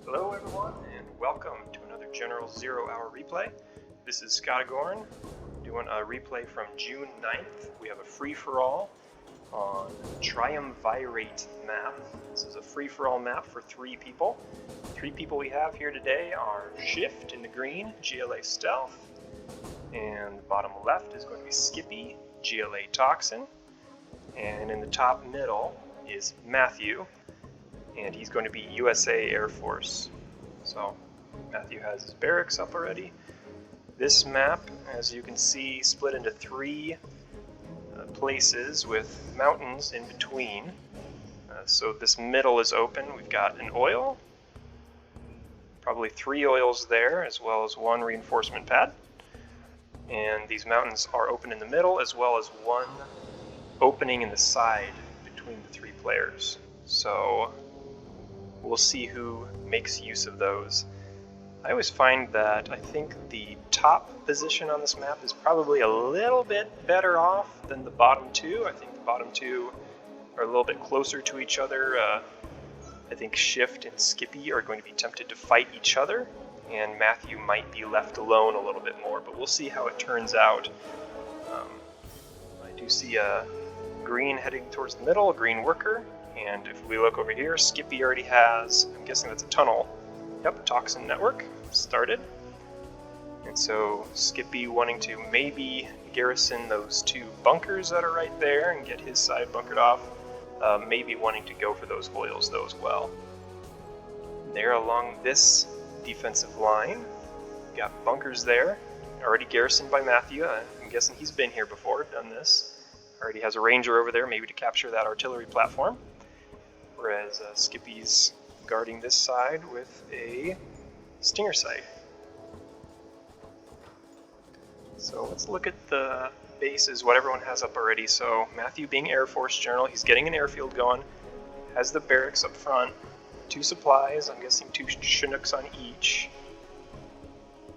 Hello everyone, and welcome to another General 0 Hour replay. This is Scottagorn, doing a replay from June 9th. We have a free-for-all on Triumvirate map. This is a free-for-all map for 3 people. 3 people we have here today are Shift in the green, GLA Stealth, and bottom left is going to be Skippy, GLA Toxin, and in the top middle is Matthew, and he's going to be USA Air Force. So Matthew has his barracks up already. This map, as you can see, split into 3 places with mountains in between. So this middle is open. We've got an oil, probably 3 oils there, as well as 1 reinforcement pad. And these mountains are open in the middle, as well as 1 opening in the side between the 3 players. So we'll see who makes use of those. I always find that I think the top position on this map is probably a little bit better off than the bottom 2. I think the bottom 2 are a little bit closer to each other. I think Shift and Skippy are going to be tempted to fight each other, and Matthew might be left alone a little bit more, but we'll see how it turns out. I do see a green heading towards the middle, a green worker. And if we look over here, Skippy already has, I'm guessing that's a tunnel. Yep, Toxin Network started. And so Skippy wanting to maybe garrison those 2 bunkers that are right there and get his side bunkered off. Maybe wanting to go for those oils though as well. There along this defensive line, got bunkers there, already garrisoned by Matthew. I'm guessing he's been here before, done this. Already has a ranger over there, maybe to capture that artillery platform. Whereas Skippy's guarding this side with a stinger sight. So let's look at the bases, what everyone has up already. So Matthew being Air Force General, he's getting an airfield going, has the barracks up front, 2 supplies, I'm guessing 2 Chinooks on each.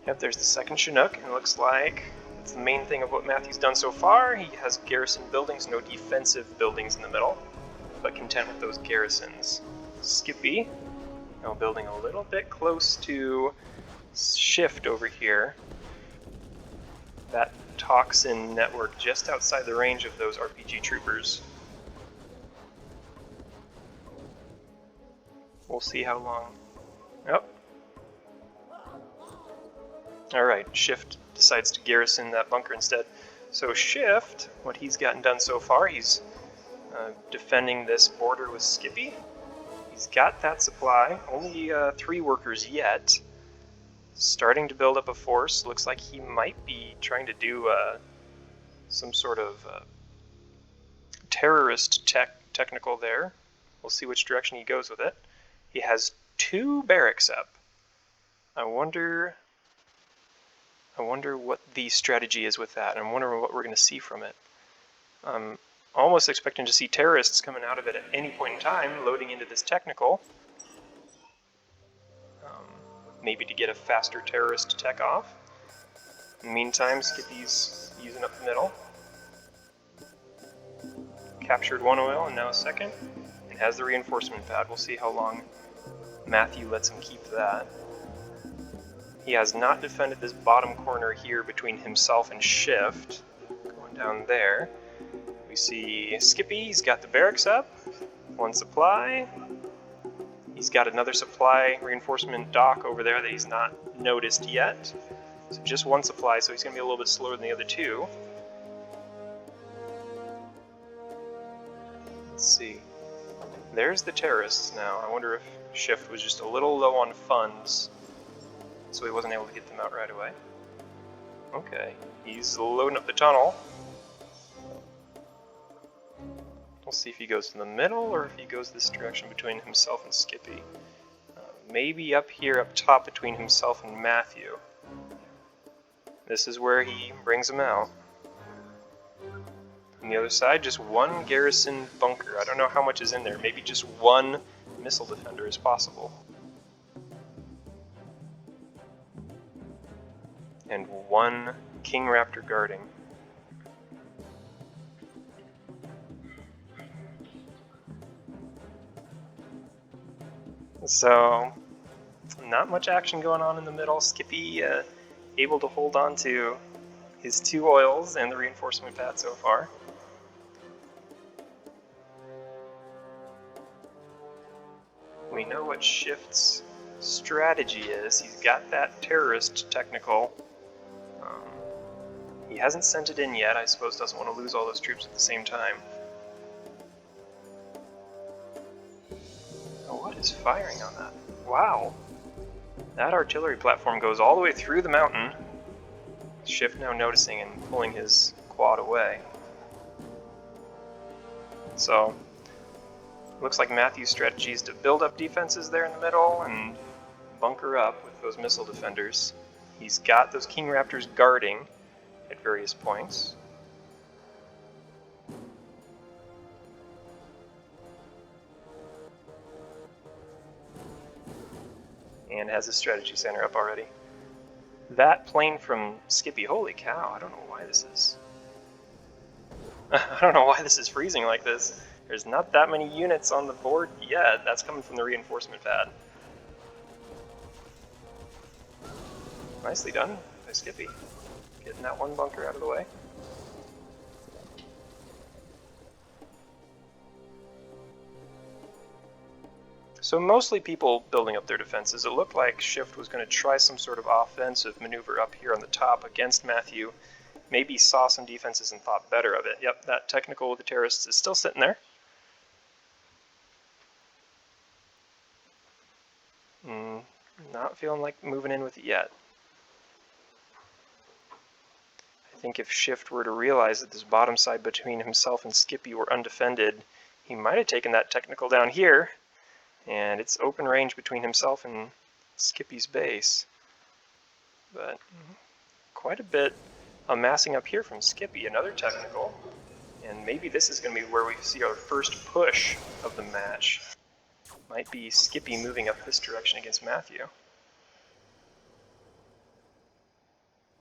Yep, there's the second Chinook, and it looks like that's the main thing of what Matthew's done so far. He has garrison buildings, no defensive buildings in the middle, but content with those garrisons. Skippy, now building a little bit close to Shift over here. That Toxin network just outside the range of those RPG troopers. We'll see how long. Yep. Alright, Shift decides to garrison that bunker instead. So Shift, what he's gotten done so far, he's defending this border with Skippy. He's got that supply, only 3 workers yet. Starting to build up a force. Looks like he might be trying to do some sort of terrorist technical there. We'll see which direction he goes with it. He has 2 barracks up. I wonder what the strategy is with that. I'm wondering what we're going to see from it. Almost expecting to see terrorists coming out of it at any point in time, loading into this technical. Maybe to get a faster terrorist tech off. In the meantime, Skippy's using up the middle. Captured 1 oil and now a second, and has the reinforcement pad. We'll see how long Matthew lets him keep that. He has not defended this bottom corner here between himself and Shift. Going down there. We see Skippy, he's got the barracks up, 1 supply. He's got another supply reinforcement dock over there that he's not noticed yet. So just 1 supply, so he's going to be a little bit slower than the other 2. Let's see. There's the terrorists now. I wonder if Shift was just a little low on funds, so he wasn't able to get them out right away. Okay, he's loading up the tunnel. We'll see if he goes to the middle or if he goes this direction between himself and Skippy. Maybe up here up top between himself and Matthew. This is where he brings him out. On the other side, just 1 garrison bunker. I don't know how much is in there. Maybe just 1 missile defender is possible. And 1 King Raptor guarding. So not much action going on in the middle. Skippy able to hold on to his 2 oils and the reinforcement pad so far. We know what Shift's strategy is. He's got that terrorist technical. He hasn't sent it in yet. I suppose doesn't want to lose all those troops at the same time. Oh, what is firing on that? Wow. That artillery platform goes all the way through the mountain. Shift now noticing and pulling his quad away. So, looks like Matthew's strategy is to build up defenses there in the middle and bunker up with those missile defenders. He's got those King Raptors guarding at various points. And has his strategy center up already. That plane from Skippy, holy cow, I don't know why this is... I don't know why this is freezing like this. There's not that many units on the board yet. That's coming from the reinforcement pad. Nicely done by Skippy. Getting that one bunker out of the way. So mostly people building up their defenses. It looked like Shift was going to try some sort of offensive maneuver up here on the top against Matthew. Maybe saw some defenses and thought better of it. Yep, that technical with the terrorists is still sitting there. Not feeling like moving in with it yet. I think if Shift were to realize that this bottom side between himself and Skippy were undefended, he might have taken that technical down here, and it's open range between himself and Skippy's base. But quite a bit amassing up here from Skippy, another technical, and maybe this is going to be where we see our first push of the match. Might be Skippy moving up this direction against Matthew.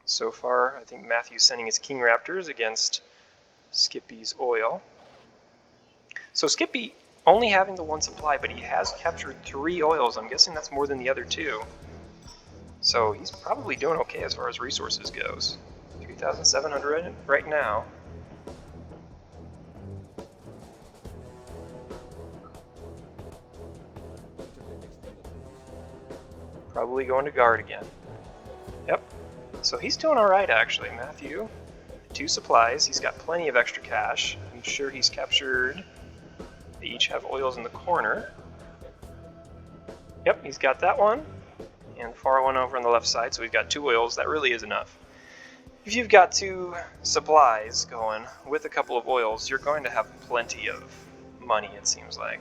So far, I think Matthew's sending his King Raptors against Skippy's oil. So Skippy only having the 1 supply, but he has captured 3 oils. I'm guessing that's more than the other 2. So he's probably doing okay as far as resources goes. 3,700 right now. Probably going to guard again. Yep. So he's doing alright actually. Matthew, 2 supplies. He's got plenty of extra cash. I'm sure he's captured... They each have oils in the corner. Yep, he's got that one. And far one over on the left side, so we've got 2 oils. That really is enough. If you've got 2 supplies going with a couple of oils, you're going to have plenty of money, it seems like.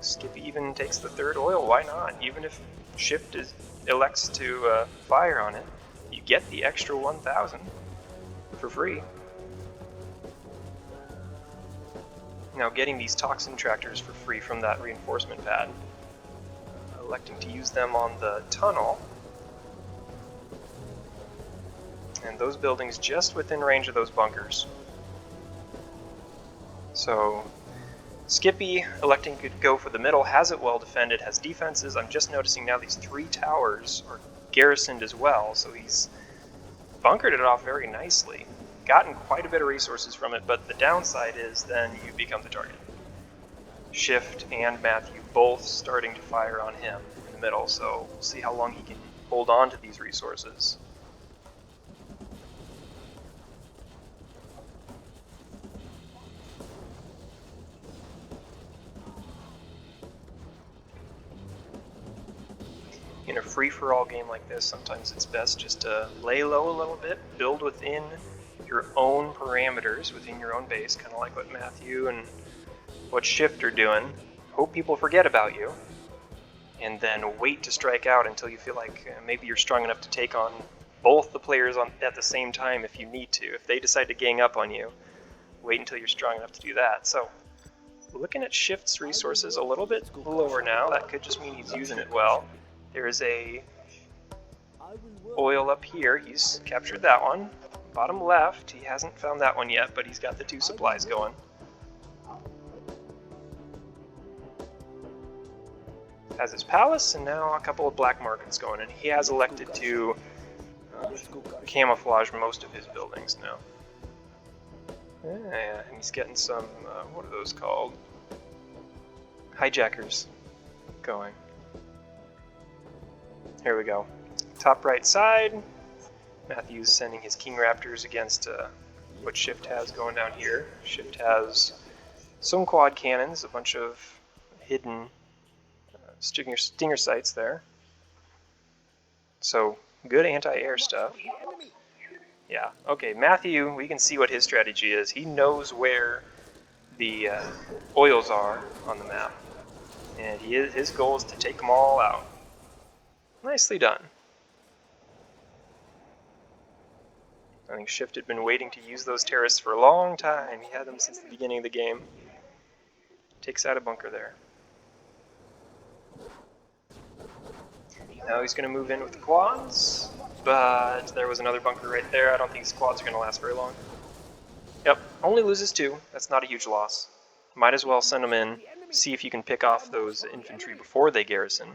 Skippy even takes the 3rd oil, why not? Even if Shift elects to fire on it, you get the extra 1,000 for free. Now getting these toxin tractors for free from that reinforcement pad. Electing to use them on the tunnel. And those buildings just within range of those bunkers. So Skippy electing to go for the middle, has it well defended, has defenses. I'm just noticing now these 3 towers are garrisoned as well, so he's bunkered it off very nicely. Gotten quite a bit of resources from it, but the downside is then you become the target. Shift and Matthew both starting to fire on him in the middle, so we'll see how long he can hold on to these resources. In a free-for-all game like this, sometimes it's best just to lay low a little bit, build within your own parameters, within your own base, kind of like what Matthew and what Shift are doing. Hope people forget about you, and then wait to strike out until you feel like maybe you're strong enough to take on both the players at the same time if you need to. If they decide to gang up on you, wait until you're strong enough to do that. So, looking at Shift's resources a little bit lower now, that could just mean he's using it well. There's a oil up here, he's captured that one. Bottom left, he hasn't found that one yet, but he's got the 2 supplies going. has his palace, and now a couple of black markets going, and he has elected to camouflage most of his buildings now. Yeah, and he's getting some, what are those called? Hijackers going. Here we go. Top right side, Matthew's sending his King Raptors against what Shift has going down here. Shift has some quad cannons, a bunch of hidden stinger sights there. So, good anti-air stuff. Yeah, okay, Matthew, we can see what his strategy is. He knows where the oils are on the map, and his goal is to take them all out. Nicely done. I think Shift had been waiting to use those terrorists for a long time. He had them since the beginning of the game. Takes out a bunker there. Now he's going to move in with the quads, but there was another bunker right there. I don't think his quads are going to last very long. Yep, only loses 2. That's not a huge loss. Might as well send them in, see if you can pick off those infantry before they garrison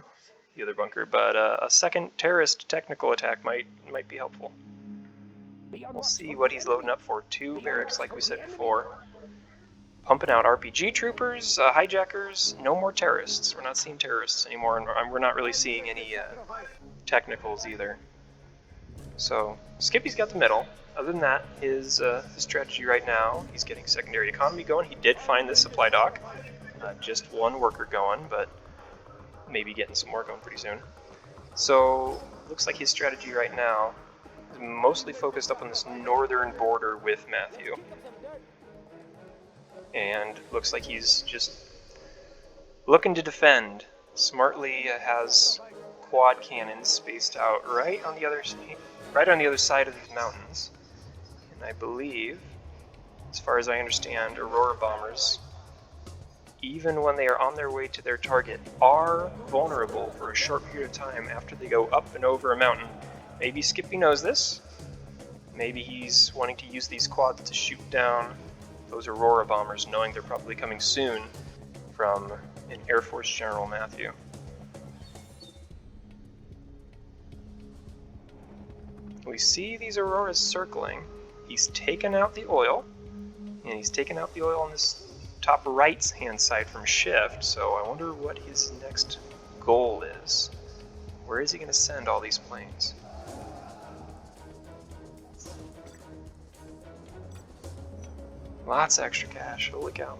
the other bunker, but a second terrorist technical attack might be helpful. We'll see what he's loading up for. 2 barracks, like we said before. Pumping out RPG troopers, hijackers, no more terrorists. We're not seeing terrorists anymore, and we're not really seeing any technicals either. So, Skippy's got the middle. Other than that, his strategy right now, he's getting secondary economy going. He did find this supply dock. Just one worker going, but maybe getting some more going pretty soon. So, looks like his strategy right now is mostly focused up on this northern border with Matthew. And looks like he's just looking to defend. Smartly has quad cannons spaced out right on the other side of these mountains. And I believe, as far as I understand, Aurora bombers, even when they are on their way to their target, are vulnerable for a short period of time after they go up and over a mountain. Maybe Skippy knows this. Maybe he's wanting to use these quads to shoot down those Aurora bombers, knowing they're probably coming soon from an Air Force General Matthew. We see these Auroras circling. He's taken out the oil, and he's taken out the oil on this top right-hand side from Shift, so I wonder what his next goal is. Where is he going to send all these planes? Lots of extra cash, holy cow.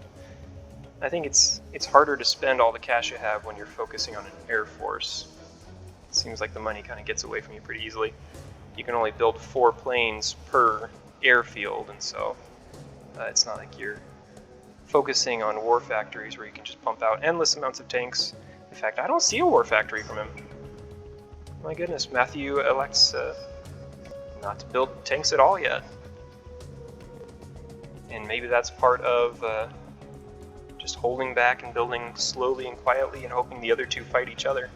I think it's harder to spend all the cash you have when you're focusing on an Air Force. It seems like the money kind of gets away from you pretty easily. You can only build 4 planes per airfield, and so it's not like you're focusing on war factories where you can just pump out endless amounts of tanks. In fact, I don't see a war factory from him. My goodness, Matthew elects not to build tanks at all yet. And maybe that's part of just holding back and building slowly and quietly and hoping the other 2 fight each other.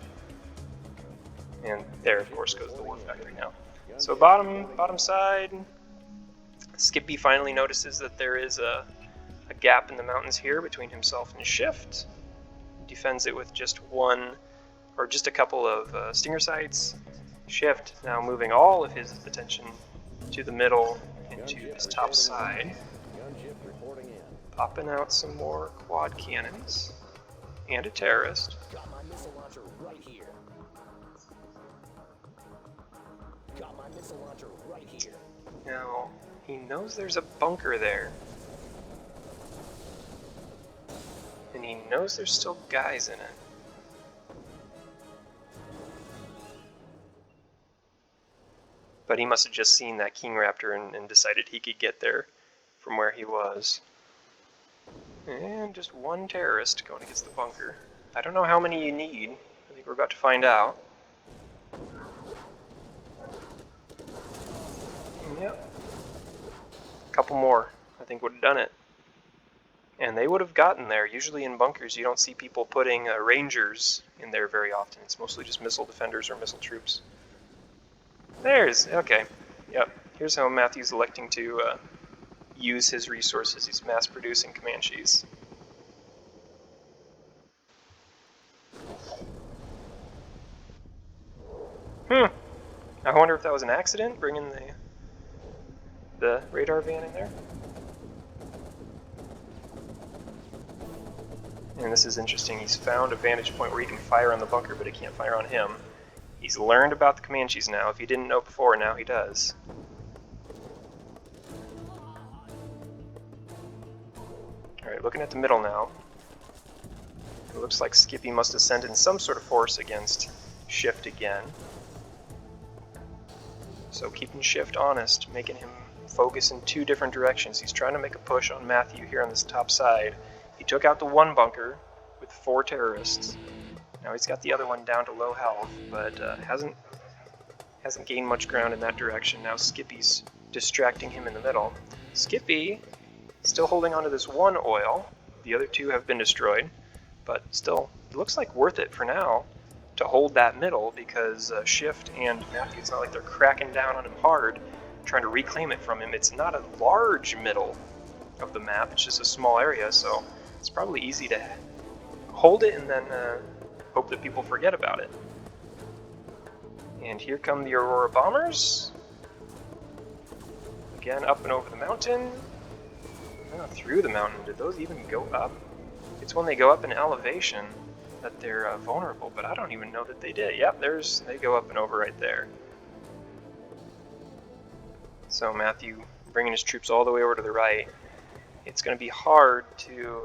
And there, of course, goes the war factory now. So bottom side, Skippy finally notices that there is a gap in the mountains here between himself and Shift. Defends it with just one, or just a couple of stinger sights. Shift now moving all of his attention to the middle and to this top side. Popping out some more quad cannons and a terrorist. Got my missile launcher right here. Got my missile launcher right here. Now, he knows there's a bunker there. And he knows there's still guys in it. But he must have just seen that King Raptor and decided he could get there from where he was. And just one terrorist going against the bunker. I don't know how many you need. I think we're about to find out. Yep. A couple more, I think, would have done it. And they would have gotten there. Usually in bunkers, you don't see people putting rangers in there very often. It's mostly just missile defenders or missile troops. Okay. Yep. Here's how Matthew's electing to use his resources. He's mass-producing Comanches. I wonder if that was an accident, bringing the radar van in there. And this is interesting. He's found a vantage point where he can fire on the bunker, but he can't fire on him. He's learned about the Comanches now. If he didn't know before, now he does. Alright, looking at the middle now. It looks like Skippy must have sent in some sort of force against Shift again. So keeping Shift honest, making him focus in two different directions. He's trying to make a push on Matthew here on this top side. He took out the one bunker with 4 terrorists. Now he's got the other one down to low health, but hasn't gained much ground in that direction. Now Skippy's distracting him in the middle. Skippy still holding onto this one oil. The other 2 have been destroyed, but still, it looks like worth it for now to hold that middle because Shift and Matthew, it's not like they're cracking down on him hard, trying to reclaim it from him. It's not a large middle of the map, it's just a small area, so it's probably easy to hold it and then hope that people forget about it. And here come the Aurora bombers. Again, up and over the mountain. Through the mountain. Did those even go up? It's when they go up in elevation that they're vulnerable, but I don't even know that they did. Yep, they go up and over right there. So Matthew bringing his troops all the way over to the right. It's going to be hard to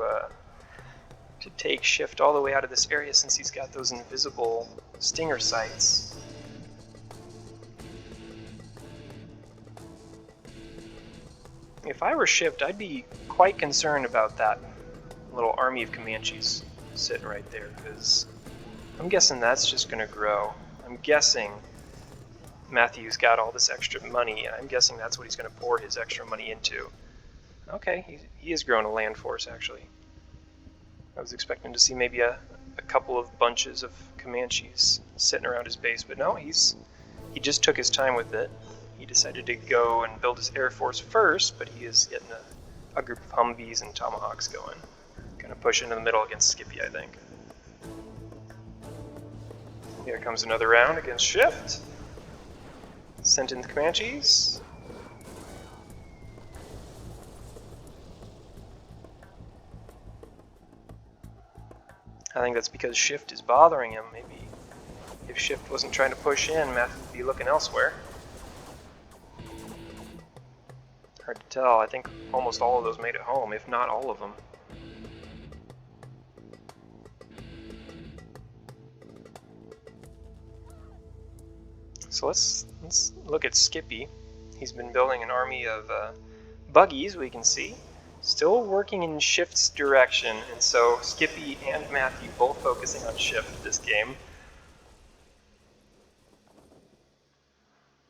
take Shift all the way out of this area since he's got those invisible stinger sights. If I were Shift, I'd be quite concerned about that little army of Comanches sitting right there, because I'm guessing that's just going to grow. I'm guessing Matthew's got all this extra money, and I'm guessing that's what he's going to pour his extra money into. Okay, he is growing a land force, actually. I was expecting to see maybe a couple of bunches of Comanches sitting around his base, but no, he just took his time with it. He decided to go and build his air force first, but he is getting a group of Humvees and Tomahawks going. Gonna push into the middle against Skippy, I think. Here comes another round against Shift. Sent in the Comanches. I think that's because Shift is bothering him. Maybe if Shift wasn't trying to push in, Matthew would be looking elsewhere. Hard to tell. I think almost all of those made it home, if not all of them. So let's look at Skippy. He's been building an army of buggies, we can see. Still working in Shift's direction, and so Skippy and Matthew both focusing on Shift this game.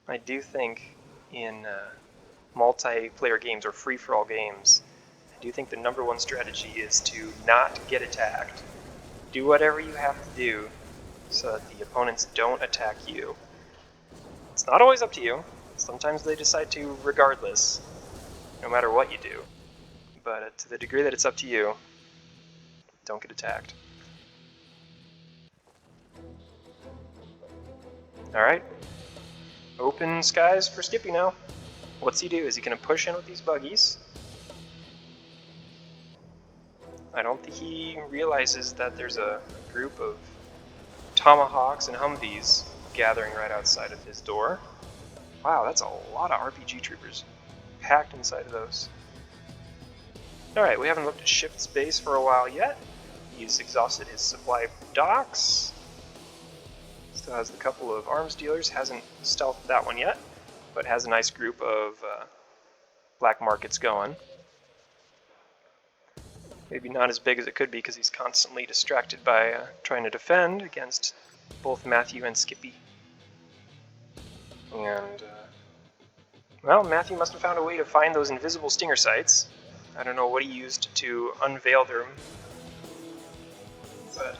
I do think in multiplayer games or free-for-all games, I do think the #1 strategy is to not get attacked. Do whatever you have to do so that the opponents don't attack you. It's not always up to you. Sometimes they decide to regardless, no matter what you do. But to the degree that it's up to you, don't get attacked. Alright. Open skies for Skippy now. What's he do? Is he going to push in with these buggies? I don't think he realizes that there's a group of Tomahawks and Humvees gathering right outside of his door. Wow, that's a lot of RPG troopers packed inside of those. Alright, we haven't looked at Shift's base for a while yet. He's exhausted his supply docks. Still has a couple of arms dealers, hasn't stealthed that one yet, but has a nice group of black markets going. Maybe not as big as it could be because he's constantly distracted by trying to defend against both Matthew and Skippy. And, well, Matthew must have found a way to find those invisible stinger sights. I don't know what he used to unveil them, but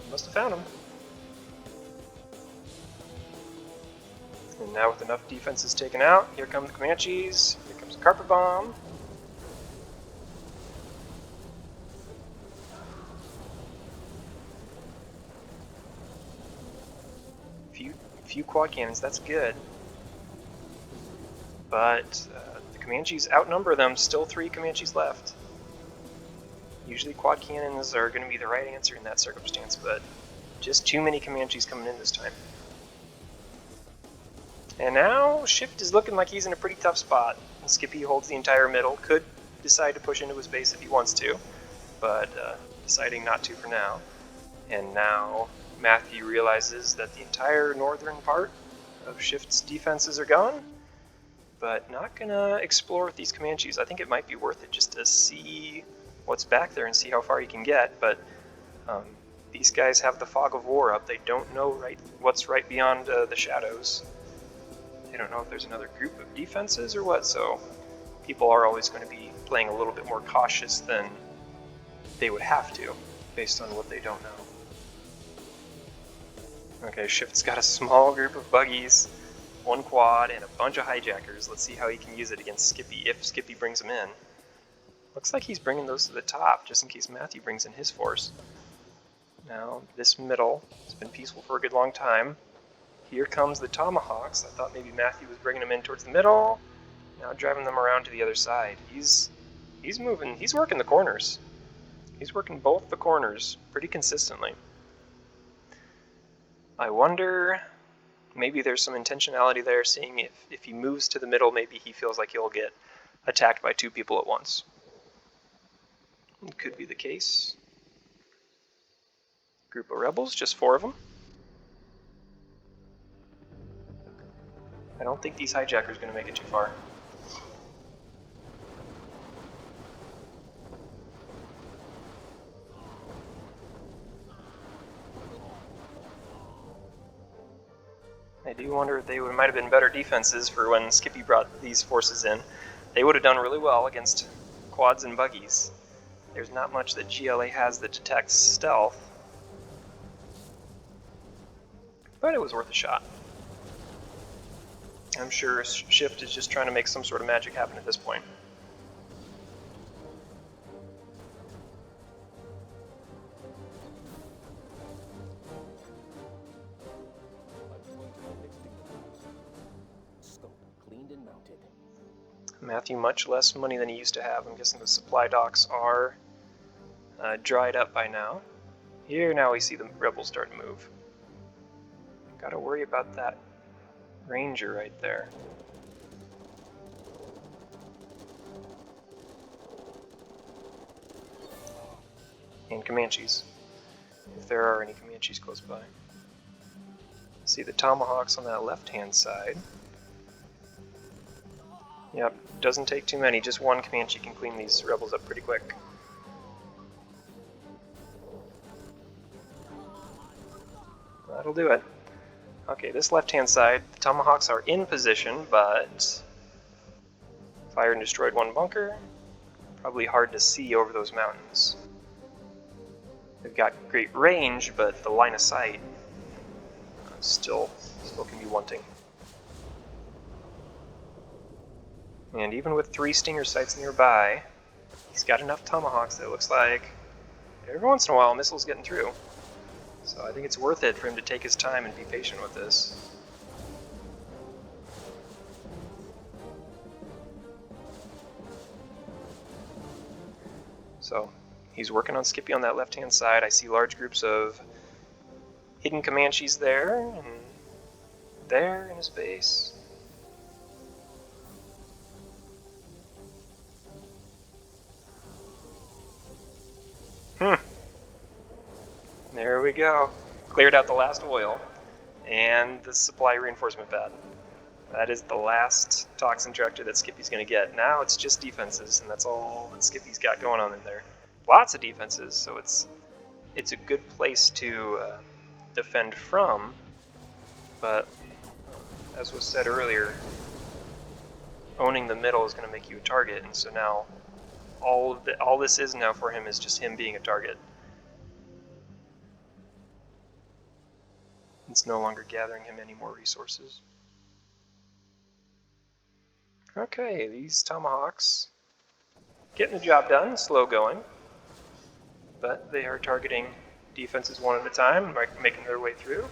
he must have found them. And now with enough defenses taken out, here come the Comanches, here comes the Carpet Bomb. few quad cannons, that's good. But the Comanches outnumber them, still 3 Comanches left. Usually quad cannons are going to be the right answer in that circumstance, but just too many Comanches coming in this time. And now Shift is looking like he's in a pretty tough spot. Skippy holds the entire middle, could decide to push into his base if he wants to, but deciding not to for now. And now Matthew realizes that the entire northern part of Shift's defenses are gone, but not gonna explore with these Comanches. I think it might be worth it just to see what's back there and see how far he can get, but these guys have the fog of war up. They don't know what's right beyond the shadows. They don't know if there's another group of defenses or what, so people are always going to be playing a little bit more cautious than they would have to, based on what they don't know. Okay, Shift's got a small group of buggies, 1 quad, and a bunch of hijackers. Let's see how he can use it against Skippy, if Skippy brings him in. Looks like he's bringing those to the top, just in case Matthew brings in his force. Now, this middle has been peaceful for a good long time. Here comes the Tomahawks. I thought maybe Matthew was bringing them in towards the middle. Now driving them around to the other side. He's moving. He's working the corners. He's working both the corners pretty consistently. I wonder, maybe there's some intentionality there, seeing if he moves to the middle, maybe he feels like he'll get attacked by 2 people at once. It could be the case. Group of rebels, just 4 of them. I don't think these hijackers are going to make it too far. I do wonder if they might have been better defenses for when Skippy brought these forces in. They would have done really well against quads and buggies. There's not much that GLA has that detects stealth, but it was worth a shot. I'm sure Shift is just trying to make some sort of magic happen at this point. Scope cleaned and mounted. Matthew, much less money than he used to have. I'm guessing the supply docks are dried up by now. Here now we see the rebels start to move. Gotta worry about that Ranger right there. And Comanches, if there are any Comanches close by. See the Tomahawks on that left-hand side. Yep, doesn't take too many, just 1 Comanche can clean these rebels up pretty quick. That'll do it. Okay, this left-hand side, the Tomahawks are in position, but fired and destroyed 1 bunker. Probably hard to see over those mountains. They've got great range, but the line of sight still can be wanting. And even with 3 Stinger sites nearby, he's got enough Tomahawks that it looks like every once in a while missiles getting through. So I think it's worth it for him to take his time and be patient with this. So he's working on Skippy on that left-hand side. I see large groups of hidden Comanches there, and there in his base. There we go. Cleared out the last oil and the supply reinforcement pad. That is the last toxin tractor that Skippy's going to get. Now it's just defenses, and that's all that Skippy's got going on in there. Lots of defenses, so it's a good place to defend from, but as was said earlier, owning the middle is going to make you a target, and so now all this is now for him is just him being a target. It's no longer gathering him any more resources. Okay, these Tomahawks getting the job done, slow going, but they are targeting defenses 1 at a time, making their way through.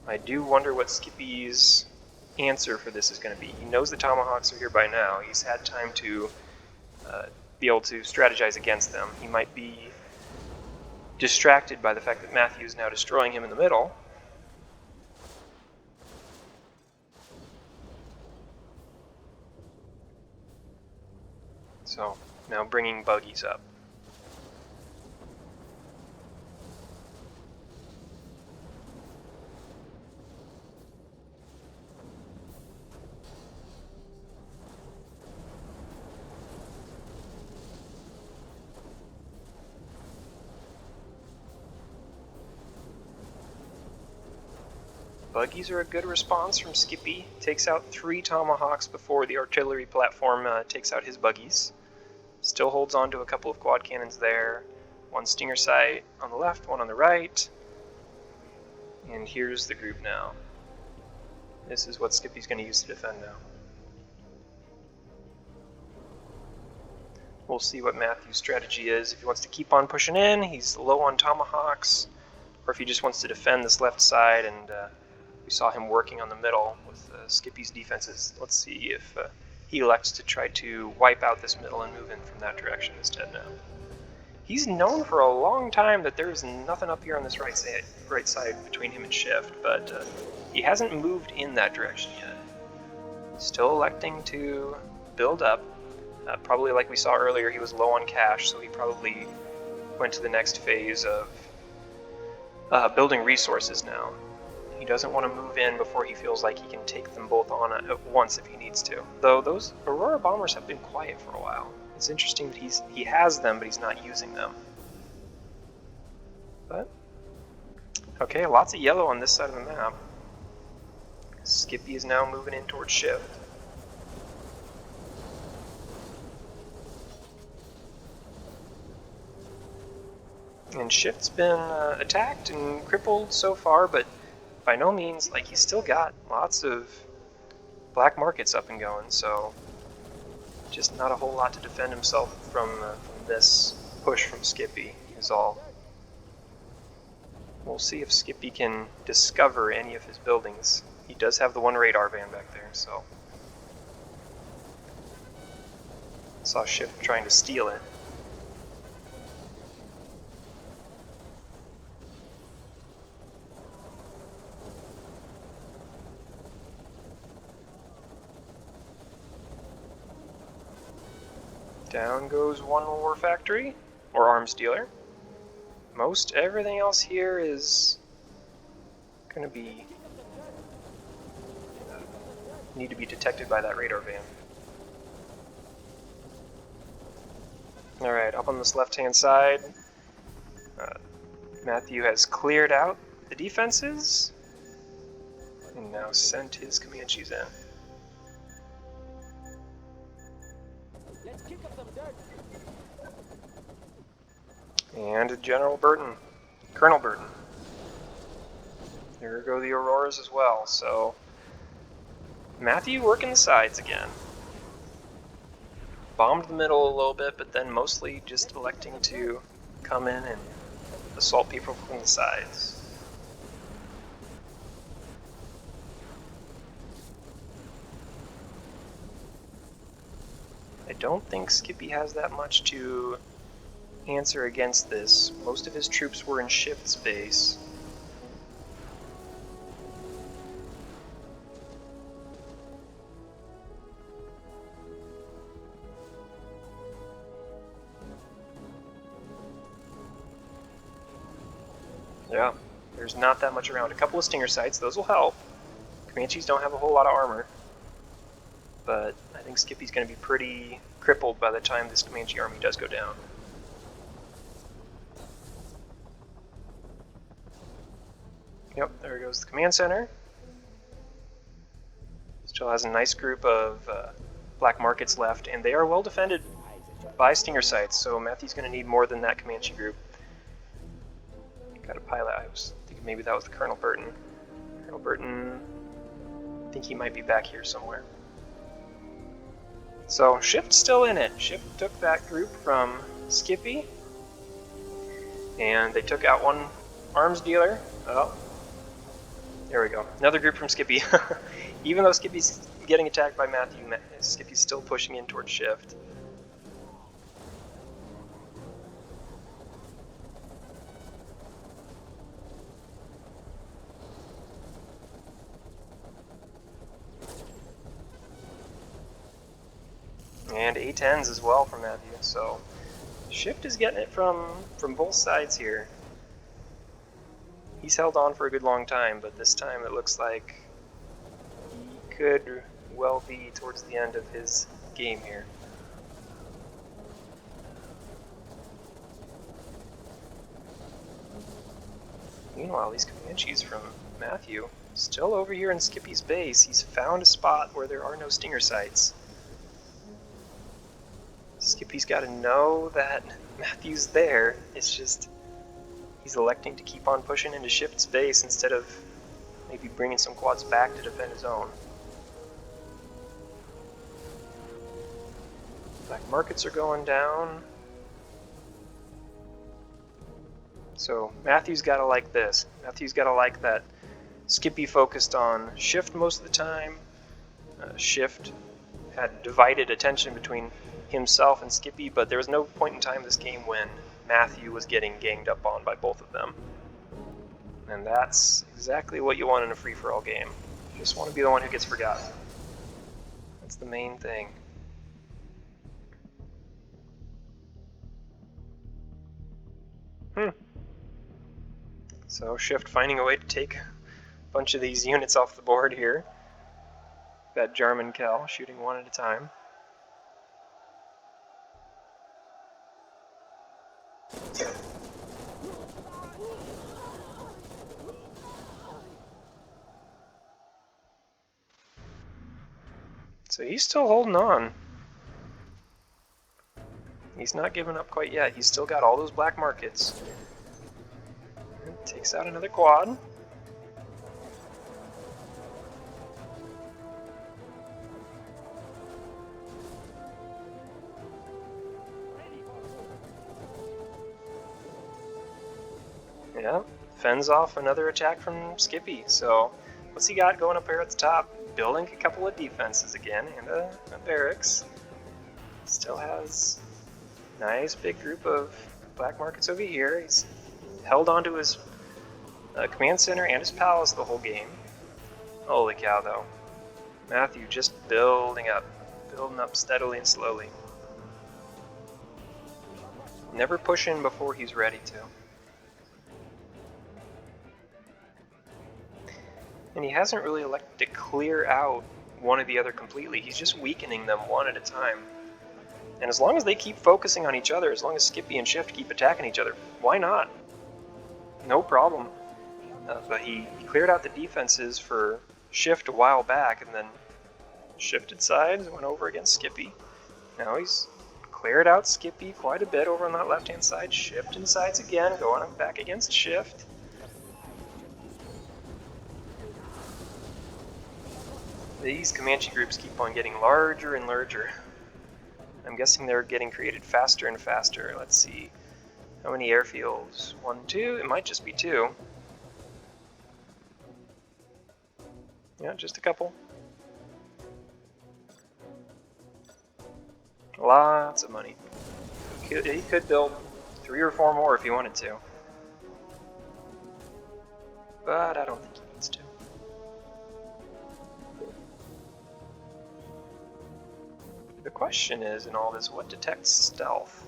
I do wonder what Skippy's answer for this is going to be. He knows the Tomahawks are here by now. He's had time to be able to strategize against them. He might be distracted by the fact that Matthew is now destroying him in the middle. So, now bringing buggies up. Buggies are a good response from Skippy. Takes out 3 Tomahawks before the artillery platform takes out his buggies. Still holds on to a couple of quad cannons there. 1 Stinger sight on the left, 1 on the right. And here's the group now. This is what Skippy's going to use to defend now. We'll see what Matthew's strategy is. If he wants to keep on pushing in, he's low on Tomahawks, or if he just wants to defend this left side, and we saw him working on the middle with Skippy's defenses. Let's see if he elects to try to wipe out this middle and move in from that direction instead now. He's known for a long time that there's nothing up here on this right side between him and Shift, but he hasn't moved in that direction yet. Still electing to build up. Probably like we saw earlier, he was low on cash, so he probably went to the next phase of building resources now. He doesn't want to move in before he feels like he can take them both on at once if he needs to. Though those Aurora bombers have been quiet for a while. It's interesting that he has them, but he's not using them. But okay, lots of yellow on this side of the map. Skippy is now moving in towards Shift. And Shift's been attacked and crippled so far, but by no means, like, he's still got lots of black markets up and going, so just not a whole lot to defend himself from this push from Skippy is all. We'll see if Skippy can discover any of his buildings. He does have the 1 radar van back there, so. Saw Shift trying to steal it. Down goes 1 war factory, or arms dealer. Most everything else here is going to be need to be detected by that radar van. Alright, up on this left-hand side, Matthew has cleared out the defenses and now sent his Comanches in. And General Burton, Colonel Burton. There go the Auroras as well, so Matthew working the sides again. Bombed the middle a little bit, but then mostly just electing to come in and assault people from the sides. I don't think Skippy has that much to answer against this. Most of his troops were in Shift's base. Yeah, there's not that much around. A couple of Stinger sights, those will help. Comanches don't have a whole lot of armor, but I think Skippy's going to be pretty crippled by the time this Comanche army does go down. Yep, there goes the command center. Still has a nice group of black markets left, and they are well defended by Stinger sights, so Matthew's going to need more than that Comanche group. Got a pilot. I was thinking maybe that was the Colonel Burton. Colonel Burton, I think he might be back here somewhere. So Shift's still in it. Shift took that group from Skippy, and they took out 1 arms dealer. Oh. There we go. Another group from Skippy. Even though Skippy's getting attacked by Matthew, Skippy's still pushing in towards Shift. And A10s as well from Matthew, so Shift is getting it from both sides here. He's held on for a good long time, but this time it looks like he could well be towards the end of his game here. Meanwhile, these Comanches from Matthew still over here in Skippy's base. He's found a spot where there are no stinger sites. Skippy's got to know that Matthew's there. It's just he's electing to keep on pushing into Shift's base instead of maybe bringing some quads back to defend his own. Black markets are going down. So Matthew's got to like this. Matthew's got to like that Skippy focused on Shift most of the time. Shift had divided attention between himself and Skippy, but there was no point in time this game when Matthew was getting ganged up on by both of them. And that's exactly what you want in a free-for-all game. You just want to be the one who gets forgotten. That's the main thing. So Shift finding a way to take a bunch of these units off the board here. That Jarman Kell shooting one at a time. So he's still holding on. He's not giving up quite yet. He's still got all those black markets. Takes out another quad. Yeah, fends off another attack from Skippy. So what's he got going up here at the top? Building a couple of defenses again and a barracks. Still has a nice big group of black markets over here. He's held onto his command center and his palace the whole game. Holy cow, though. Matthew just building up steadily and slowly. Never push in before he's ready to. And he hasn't really elected to clear out one or the other completely. He's just weakening them one at a time. And as long as they keep focusing on each other, as long as Skippy and Shift keep attacking each other, why not? No problem. But he cleared out the defenses for Shift a while back and then shifted sides, went over against Skippy. Now he's cleared out Skippy quite a bit over on that left-hand side, shifting sides again, going back against Shift. These Comanche groups keep on getting larger and larger. I'm guessing they're getting created faster and faster. Let's see. How many airfields? 1, 2? It might just be 2. Yeah, just a couple. Lots of money. He could build 3 or 4 more if he wanted to. But I don't think he needs to. The question is, in all this, what detects stealth?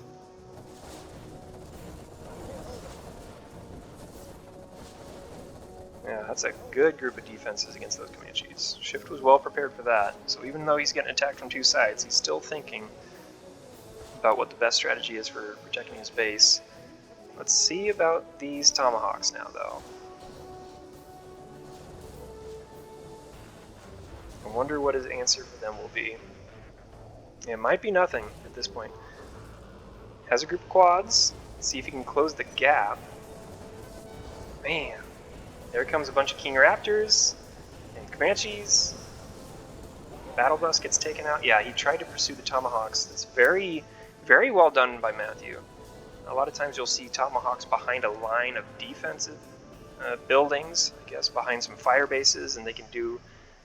Yeah, that's a good group of defenses against those Comanches. Shift was well prepared for that, so even though he's getting attacked from 2 sides, he's still thinking about what the best strategy is for protecting his base. Let's see about these Tomahawks now, though. I wonder what his answer for them will be. It might be nothing at this point. Has a group of quads. Let's see if he can close the gap. Man. There comes a bunch of King Raptors and Comanches. Battle Bus gets taken out. Yeah, he tried to pursue the Tomahawks. It's very, very well done by Matthew. A lot of times you'll see Tomahawks behind a line of defensive buildings, I guess, behind some fire bases, and they can do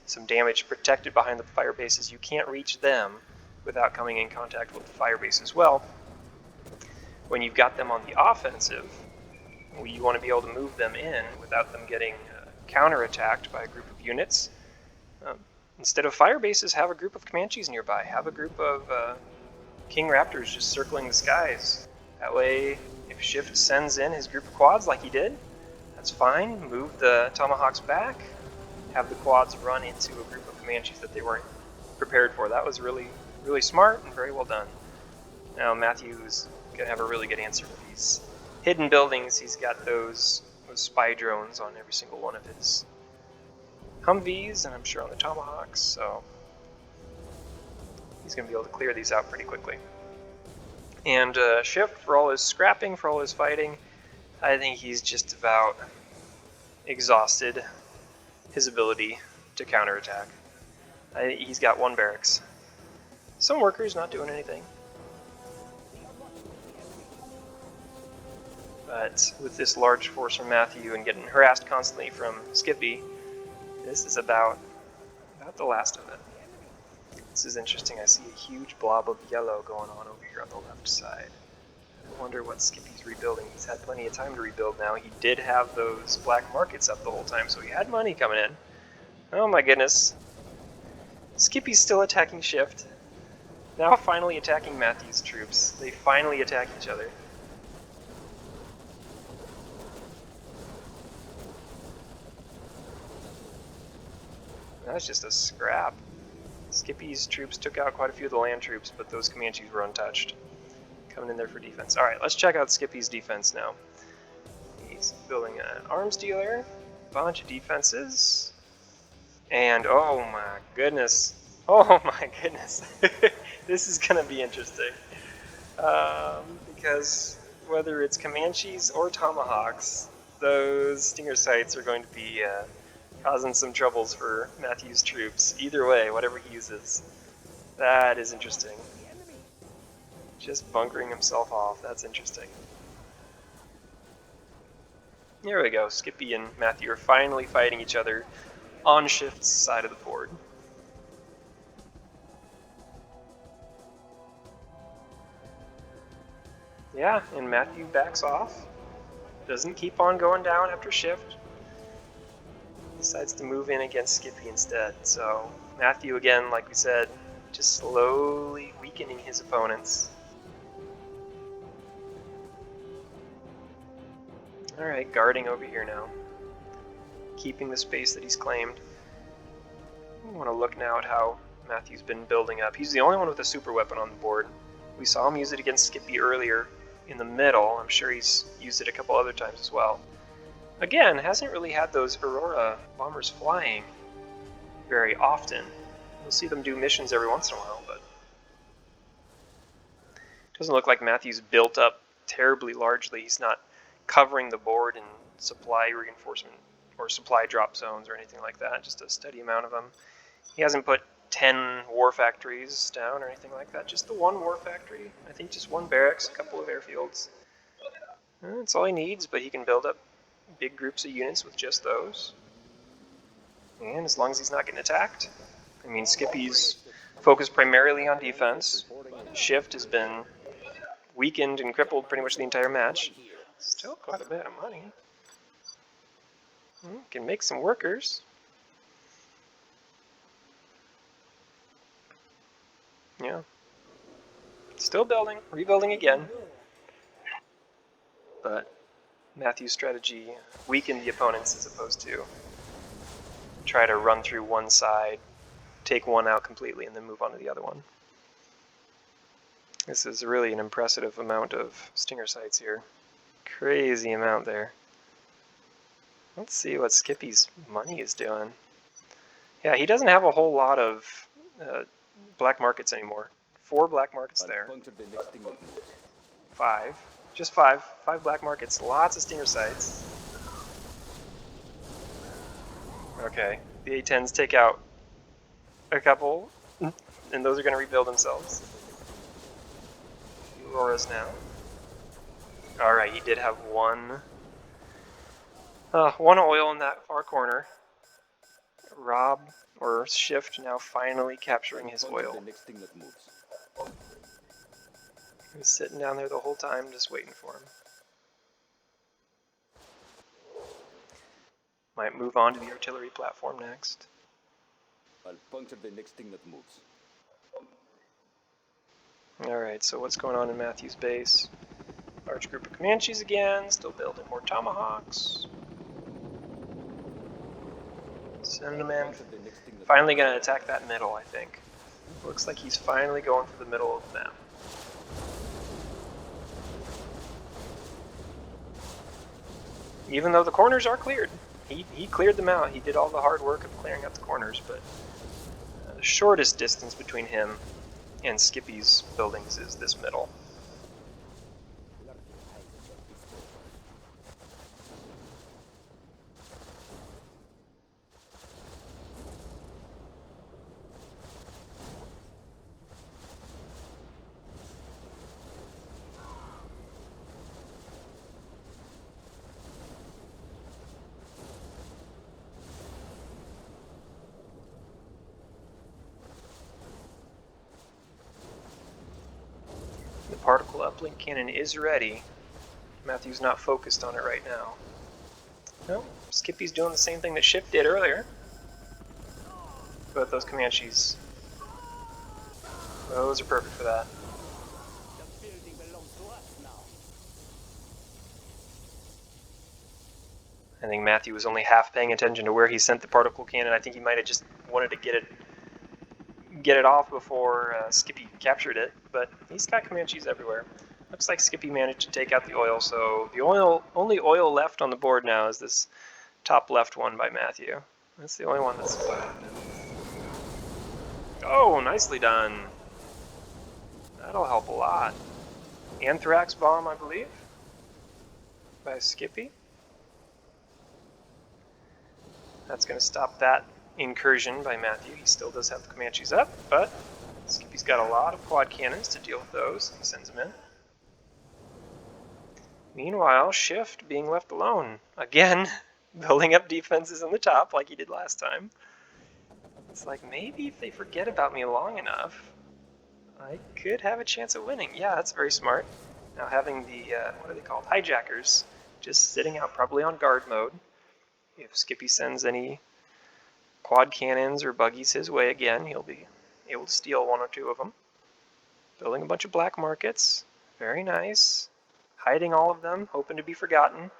some damage protected behind the fire bases. You can't reach them without coming in contact with the fire base as well. When you've got them on the offensive, you want to be able to move them in without them getting counterattacked by a group of units. Instead of fire bases, have a group of Comanches nearby. Have a group of King Raptors just circling the skies. That way, if Shift sends in his group of quads like he did, that's fine. Move the Tomahawks back. Have the quads run into a group of Comanches that they weren't prepared for. That was really, really smart and very well done. Now Matthew's going to have a really good answer for these hidden buildings. He's got those spy drones on every single one of his Humvees, and I'm sure on the Tomahawks, so he's going to be able to clear these out pretty quickly. And Shift, for all his scrapping, for all his fighting, I think he's just about exhausted his ability to counterattack. He's got one barracks. Some workers not doing anything. But with this large force from Matthew and getting harassed constantly from Skippy, this is about the last of it. This is interesting. I see a huge blob of yellow going on over here on the left side. I wonder what Skippy's rebuilding. He's had plenty of time to rebuild now. He did have those black markets up the whole time, so he had money coming in. Oh my goodness. Skippy's still attacking Shift. Now finally attacking Matthew's troops. They finally attack each other. That's just a scrap. Skippy's troops took out quite a few of the land troops, but those Comanches were untouched. Coming in there for defense. Alright, let's check out Skippy's defense now. He's building an arms dealer, bunch of defenses, and oh my goodness. Oh my goodness. This is going to be interesting. Because whether it's Comanches or Tomahawks, those stinger sights are going to be causing some troubles for Matthew's troops. Either way, whatever he uses. That is interesting. Just bunkering himself off. That's interesting. There we go. Skippy and Matthew are finally fighting each other on Shift's side of the board. Yeah, and Matthew backs off. Doesn't keep on going down after Shift. Decides to move in against Skippy instead. So Matthew, again, like we said, just slowly weakening his opponents. Alright, guarding over here now. Keeping the space that he's claimed. I want to look now at how Matthew's been building up. He's the only one with a super weapon on the board. We saw him use it against Skippy earlier in the middle. I'm sure he's used it a couple other times as well. Again, hasn't really had those Aurora bombers flying very often. We'll see them do missions every once in a while, but it doesn't look like Matthew's built up terribly largely. He's not covering the board in supply reinforcement or supply drop zones or anything like that, just a steady amount of them. He hasn't put 10 war factories down or anything like that, just the one war factory. I think just one barracks, a couple of airfields. That's all he needs, but he can build up big groups of units with just those. And as long as he's not getting attacked. I mean, Skippy's focused primarily on defense. Shift has been weakened and crippled pretty much the entire match. Still quite a bit of money. Can make some workers. Yeah. Still building, rebuilding again. But Matthew's strategy weakened the opponents as opposed to try to run through one side, take one out completely, and then move on to the other one. This is really an impressive amount of stinger sights here. Crazy amount there. Let's see what Skippy's money is doing. Yeah, he doesn't have a whole lot of black markets anymore. 4 black markets there. 5. Just 5. 5 black markets. Lots of stinger sights. Okay, the A-10s take out a couple, and those are going to rebuild themselves. Auroras now. Alright, he did have one One oil in that far corner. Rob, or Shift, now finally capturing his oil. The next thing that moves. He was sitting down there the whole time, just waiting for him. Might move on to the artillery platform next. I'll puncture the next thing that moves. Alright, so what's going on in Matthew's base? Large group of Comanches again, still building more Tomahawks. Send him in. Finally going to attack that middle, I think. Looks like he's finally going for the middle of the map. Even though the corners are cleared. He cleared them out. He did all the hard work of clearing out the corners, but the shortest distance between him and Skippy's buildings is this middle. The particle uplink cannon is ready. Matthew's not focused on it right now. No, Skippy's doing the same thing that Shift did earlier. But those Comanches, those are perfect for that. The building belongs to us now. I think Matthew was only half paying attention to where he sent the particle cannon. I think he might have just wanted to get it off before Skippy captured it, but he's got Comanches everywhere. Looks like Skippy managed to take out the oil, so the only oil left on the board now is this top left one by Matthew. That's the only one that's left. Oh, nicely done. That'll help a lot. Anthrax bomb, I believe, by Skippy. That's going to stop that incursion by Matthew. He still does have the Comanches up, but Skippy's got a lot of quad cannons to deal with those. He sends them in. Meanwhile, Shift being left alone. Again, building up defenses in the top like he did last time. It's like, maybe if they forget about me long enough, I could have a chance at winning. Yeah, that's very smart. Now having the, what are they called? Hijackers, just sitting out probably on guard mode. If Skippy sends any quad cannons or buggies his way again, he'll be able to steal one or two of them. Building a bunch of black markets. Very nice. Hiding all of them, hoping to be forgotten.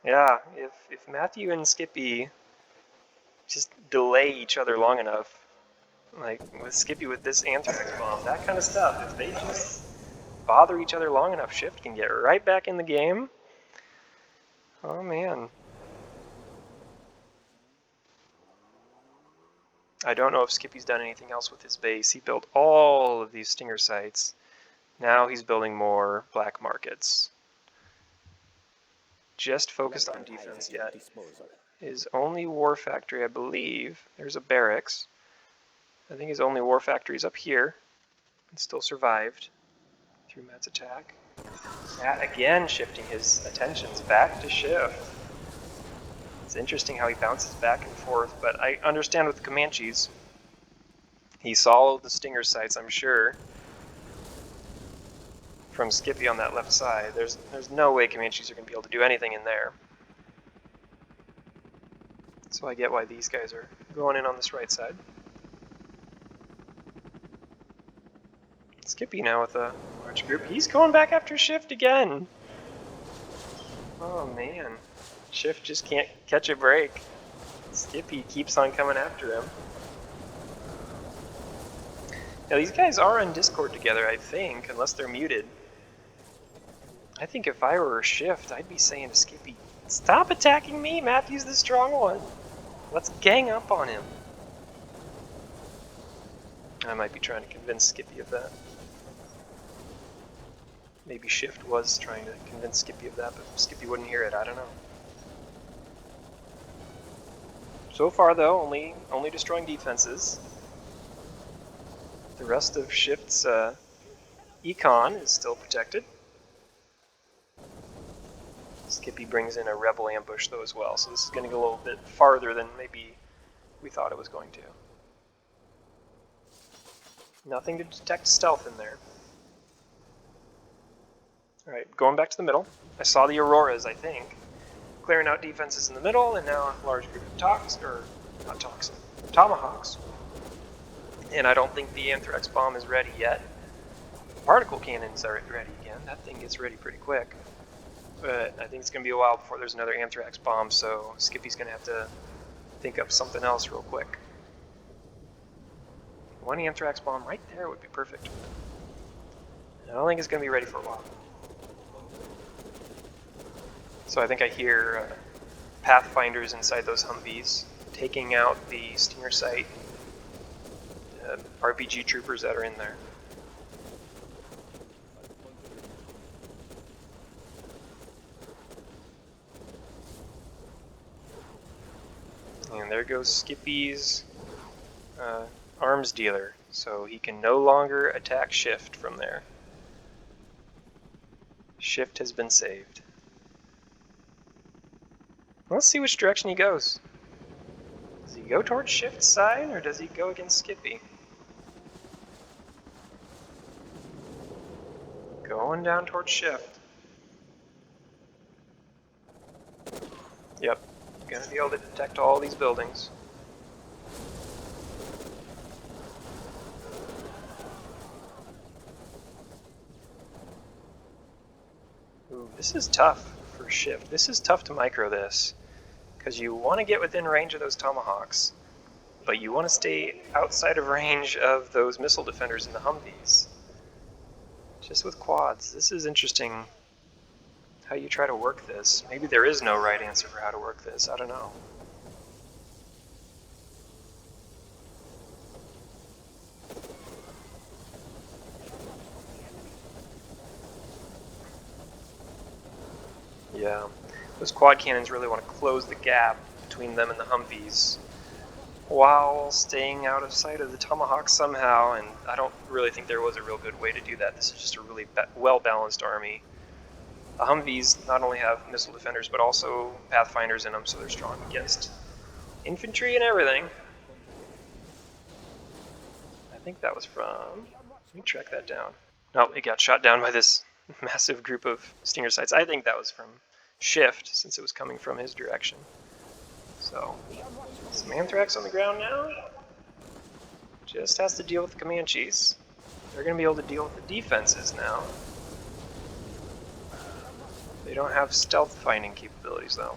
Yeah, if Matthew and Skippy just delay each other long enough, like with Skippy with this anthrax bomb, that kind of stuff, if they just bother each other long enough, Shift can get right back in the game. Oh man. I don't know if Skippy's done anything else with his base. He built all of these stinger sites. Now he's building more black markets. Just focused on defense yet. His only war factory, I believe, there's a barracks. I think his only war factory is up here. And still survived through Matt's attack. Matt again shifting his attentions back to Shift. It's interesting how he bounces back and forth, but I understand with the Comanches. He saw the stinger sites, I'm sure, from Skippy on that left side. There's no way Comanches are going to be able to do anything in there. So I get why these guys are going in on this right side. Skippy now with a large group. He's going back after Shift again. Oh man. Shift just can't catch a break. Skippy keeps on coming after him. Now these guys are on Discord together, I think, unless they're muted. I think if I were a Shift, I'd be saying to Skippy, stop attacking me, Matthew's the strong one. Let's gang up on him. I might be trying to convince Skippy of that. Maybe Shift was trying to convince Skippy of that, but Skippy wouldn't hear it, I don't know. So far though, only destroying defenses. The rest of Shift's econ is still protected. Skippy brings in a rebel ambush though as well, so this is going to go a little bit farther than maybe we thought it was going to. Nothing to detect stealth in there. Alright, going back to the middle. I saw the Auroras, I think. Clearing out defenses in the middle, and now a large group of Tomahawks. And I don't think the Anthrax Bomb is ready yet. Particle Cannons are ready again. That thing gets ready pretty quick. But I think it's going to be a while before there's another Anthrax Bomb, so Skippy's going to have to think up something else real quick. One Anthrax Bomb right there would be perfect. I don't think it's going to be ready for a while. So I think I hear Pathfinders inside those Humvees, taking out the Stinger Sight RPG troopers that are in there. And there goes Skippy's arms dealer, so he can no longer attack Shift from there. Shift has been saved. Let's see which direction he goes. Does he go towards Shift's side, or does he go against Skippy? Going down towards Shift. Yep, gonna be able to detect all these buildings. Ooh, this is tough for Shift. This is tough to micro this, because you want to get within range of those Tomahawks, but you want to stay outside of range of those missile defenders in the Humvees. Just with quads, this is interesting how you try to work this. Maybe there is no right answer for how to work this, I don't know. Yeah, those quad cannons really want to close the gap between them and the Humvees while staying out of sight of the Tomahawks somehow, and I don't really think there was a real good way to do that. This is just a really well-balanced army. The Humvees not only have missile defenders, but also Pathfinders in them, so they're strong against infantry and everything. I think that was from... Let me track that down. No, it got shot down by this massive group of Stinger sights. I think that was from Shift, since it was coming from his direction. So, some Anthrax on the ground now. Just has to deal with the Comanches. They're going to be able to deal with the defenses now. They don't have stealth finding capabilities, though.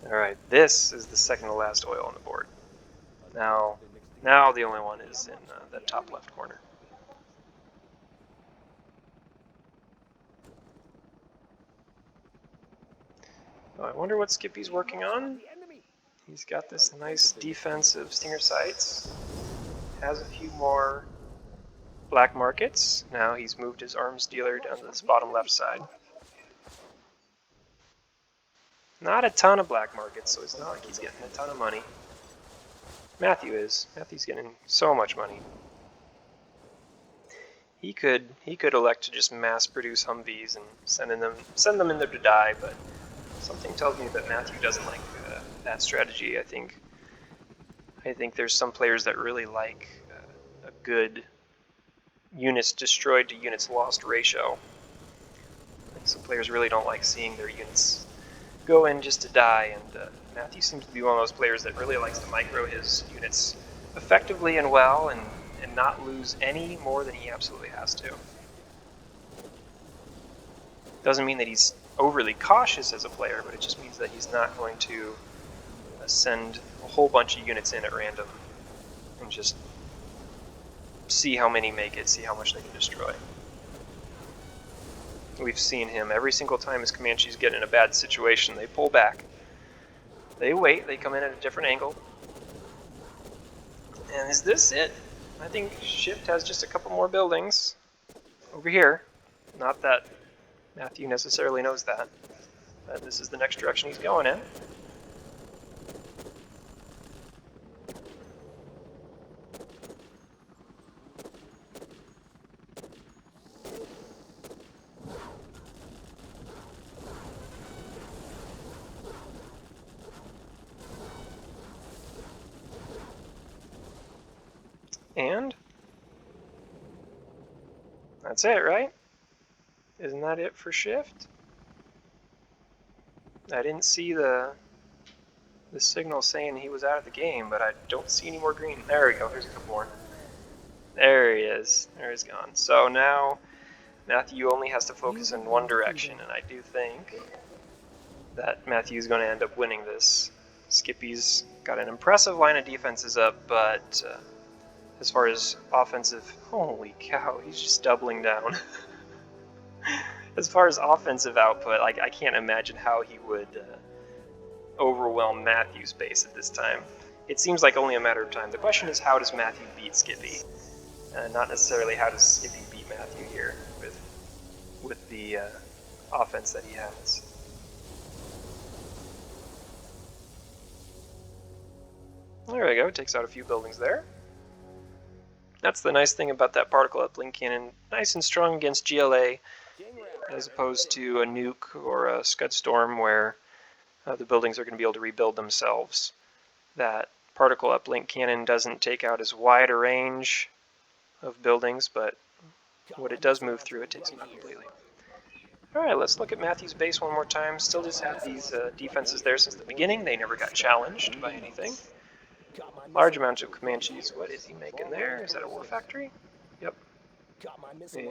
Alright, this is the second to last oil on the board. Now the only one is in the top left corner. Oh, I wonder what Skippy's working on. He's got this nice defensive Stinger sights. Has a few more black markets. Now he's moved his arms dealer down to this bottom left side. Not a ton of black markets, so it's not like he's getting a ton of money. Matthew is. Matthew's getting so much money. He could elect to just mass produce Humvees and send them in there to die, but something tells me that Matthew doesn't like that strategy. I think there's some players that really like a good units destroyed to units lost ratio. Like, some players really don't like seeing their units go in just to die, and Matthew seems to be one of those players that really likes to micro his units effectively and well, and not lose any more than he absolutely has to. Doesn't mean that he's overly cautious as a player, but it just means that he's not going to send a whole bunch of units in at random and just see how many make it, see how much they can destroy. We've seen him every single time his Comanches get in a bad situation, they pull back. They wait, they come in at a different angle. And is this it? I think Shift has just a couple more buildings over here. Not that Matthew necessarily knows that, but this is the next direction he's going in. And that's it, right? Isn't that it for shift? I didn't see the signal saying he was out of the game, but I don't see any more green. There we go. There's a couple more. There he is. There he's gone. So now Matthew only has to focus in one direction, and I do think that Matthew's going to end up winning this. Skippy's got an impressive line of defenses up, but as far as offensive, holy cow, he's just doubling down. As far as offensive output, like, I can't imagine how he would overwhelm Matthew's base at this time. It seems like only a matter of time. The question is, how does Matthew beat Skippy? Not necessarily how does Skippy beat Matthew here with the offense that he has. There we go, takes out a few buildings there. That's the nice thing about that particle uplink cannon. Nice and strong against GLA, as opposed to a nuke or a Scud Storm where the buildings are going to be able to rebuild themselves. That particle uplink cannon doesn't take out as wide a range of buildings, but what it does move through, it takes them out completely. Alright, let's look at Matthew's base one more time. Still just have these defenses there since the beginning. They never got challenged by anything. Large amounts of Comanches. What is he making there? Is that a war factory? Yep. And